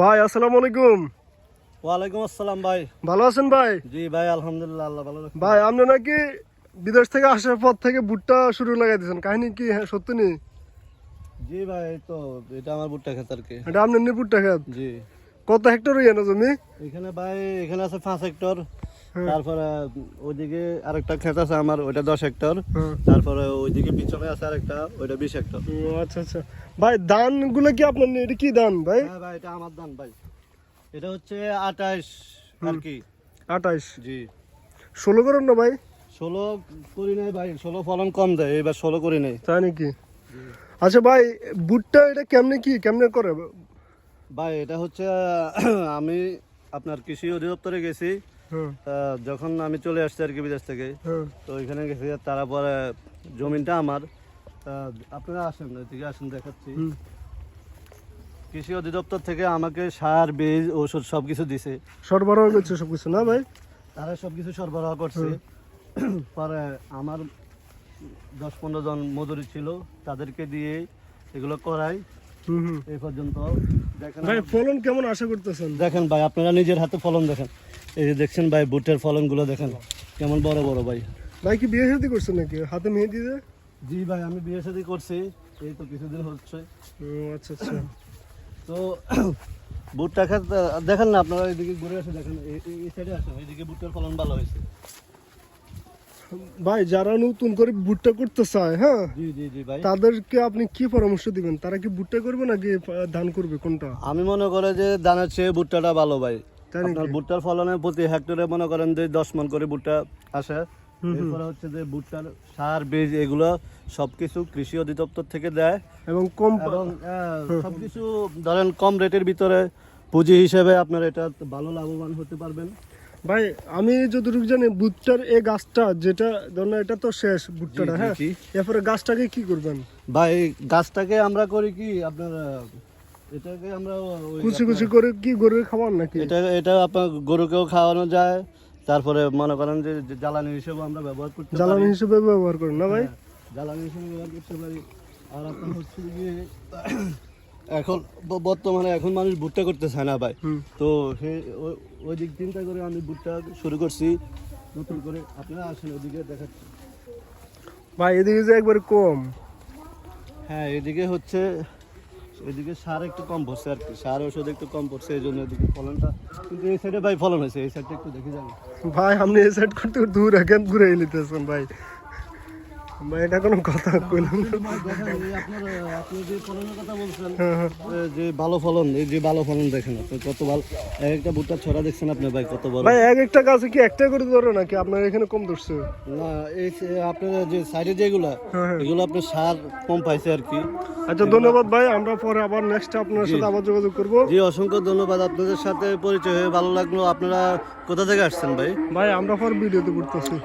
ভাই আসসালামু আলাইকুম। ওয়ালাইকুম আসসালাম ভাই। ভালো আছেন ভাই? জি ভাই, আলহামদুলিল্লাহ, আল্লাহ ভালো রাখছে। ভাই আপনি নাকি বিদেশ থেকে আসার পর থেকে ভুট্টা শুরু লাগাই দিয়েছেন, কাহিনী কি হ্যাঁ সত্যি নি? জি ভাই, এই তো এটা আমার ভুট্টা ক্ষেত আর কি। এটা আপনার ভুট্টা খেত? জি। কত হেক্টর ইয়ে জমি? এখানে ভাই, এখানে আছে 5 হেক্টর। হ্যাঁ। তারপরে ওইদিকে আরেকটা ক্ষেত আছে আমার, ওইটা 10 হেক্টর। হ্যাঁ। তারপরে ওইদিকে পিছনে আছে আরেকটা, ওইটা 20 হেক্টর। ও আচ্ছা আচ্ছা। ভাই ধান গুলো কি আপনার এটা কি ধান ভাই? হ্যাঁ ভাই, এটা আমার ধান ভাই। এটা হচ্ছে 28 আর কি। 28। জি। 16 করেন না ভাই? 16 করি নাই ভাই, 16 ফলন কম দেয়, এবার 16 করি নাই। তাই নাকি? আচ্ছা ভাই, ভুট্টা এটা কেমনে করে? ভাই এটা হচ্ছে আমি আপনার কৃষি অধিদপ্তরে গেছি। হ্যাঁ যখন আমি চলে আসছি আর কি বিদেশ থেকে, হ্যাঁ। তো ওইখানে গেছি। তারপরে জমিনটা আমার, আপনারা আসেন, এদিকে আসেন, দেখাচ্ছি। হুম। কৃষি অধিদপ্তর থেকে আমাকে সার, বীজ, ওষুধ সবকিছু দিছে। সরবরাহ করছে সবকিছু না ভাই? তারা সবকিছু সরবরাহ করছে। পরে আমার 10-15 জন মজুরি ছিল, তাদেরকে দিয়ে এগুলো করাই হুম হুম। এই পর্যন্ত। দেখেন ভাই ফলন কেমন আশা করতেছেন? দেখেন ভাই, আপনারা নিজের হাতে ফলন দেখেন। এই যে দেখছেন ভাই, ভুট্টার ফলনগুলো দেখেন কেমন বড় বড় ভাই। ভাই কি বিয়ে শাদী করছেন নাকি? হাতে মেহেদি দিয়ে? জি ভাই, আমি বিয়ে শাদী করছি, এই তো কিছুদিন হচ্ছে। ও আচ্ছা আচ্ছা। তো ভুট্টা ক্ষেত দেখেন না, আপনারা এদিকে ঘুরে আসে দেখেন, এই সাইডে আসেন, এইদিকে ভুট্টার ফলন ভালো হয়েছে। ভাই যারা নতুন করে ভুট্টা করতে চায়, হ্যাঁ, জি জি জি ভাই, তাদেরকে আপনি কি পরামর্শ দিবেন? তারা কি ভুট্টা করবে নাকি ধান করবে, কোনটা? আমি মনে করে যে ধানের চেয়ে ভুট্টাটা ভালো ভাই। তাই নাকি? আপনার ভুট্টার ফলনের প্রতি হেক্টরে মনে করেন যে 10 মণ করে ভুট্টা আসে। এরপরে হচ্ছে যে ভুট্টার সার, বীজ এগুলো সবকিছু কৃষি অধিদপ্তর থেকে দেয়। এবং কম এবং সবকিছু ধরেন কম রেটের ভিতরে পুঁজি হিসেবে আপনারা এটা ভালো লাভবান হতে পারবেন। ভাই আমি যতটুকু জানি ভুট্টার এই গাছটা যেটা ধরেন এটা তো শেষ ভুট্টাটা, জি, হ্যাঁ, জি। এরপরে গাছটাকে কি করবেন? ভাই গাছটাকে আমরা করি কি, আপনার এটাকে আমরা কুচি কুচি করে কি গরুর খাবার নাকি? এটা এটা আপনার গরুকেও খাওয়ানো যায়। তারপরে মনে করেন যে জ্বালানি হিসেবে আমরা ব্যবহার করতে পারি। জ্বালানি হিসেবে ব্যবহার করেন না ভাই? হ্যাঁ, জ্বালানি হিসেবে ব্যবহার করতে পারি। আর আপনার হচ্ছে গিয়ে এখন বর্তমানে এখন মানুষ ভুট্টা করতে চায় না ভাই। হুম। তো ওই দিক চিন্তা করে আমি ভুট্টা শুরু করছি নতুন করে। আপনারা আসেন, ওদিকে দেখাচ্ছি। ভাই এদিকে যে একবার কম। হ্যাঁ, এদিকে হচ্ছে, এদিকে সার একটু কম পড়ছে আর কি, সার ওষুধ একটু কম পড়ছে, এই জন্য এদিকে ফলনটা। কিন্তু এই সাইডে ভাই ফলন হয়েছে, এই সাইডটা একটু দেখে যান। ভাই আপনি এই সাইড করতে দূর এখন ঘুরে নিতেছেন ভাই। ভাই এটা কোনো কথা কইলাম না। দেখেন এই আপনার, আপনি যে ফলনের কথা বলছেন, হ্যাঁ, হ্যাঁ। যে ভালো ফলন, এই যে ভালো ফলন দেখেন আপনি কত ভালো। একটা ভুট্টার ছড়া দেখছেন আপনি ভাই, কত বড়। ভাই এক একটা গাছে কি একটা করে ধরে নাকি আপনার এখানে কম ধরছে? না, এই আপনার যে সাইডে যেগুলা, হ্যাঁ, হ্যাঁ। এগুলো আপনার সার কম পাইছে আর কি। আচ্ছা ধন্যবাদ ভাই, আমরা পরে আবার নেক্সট আপনার সাথে আবার যোগাযোগ করব। জি, অসংখ্য ধন্যবাদ, আপনাদের সাথে পরিচয় হয়ে ভালো লাগলো। আপনারা কোথা থেকে আসছেন ভাই? ভাই আমরা পর ভিডিওতে করতেছি।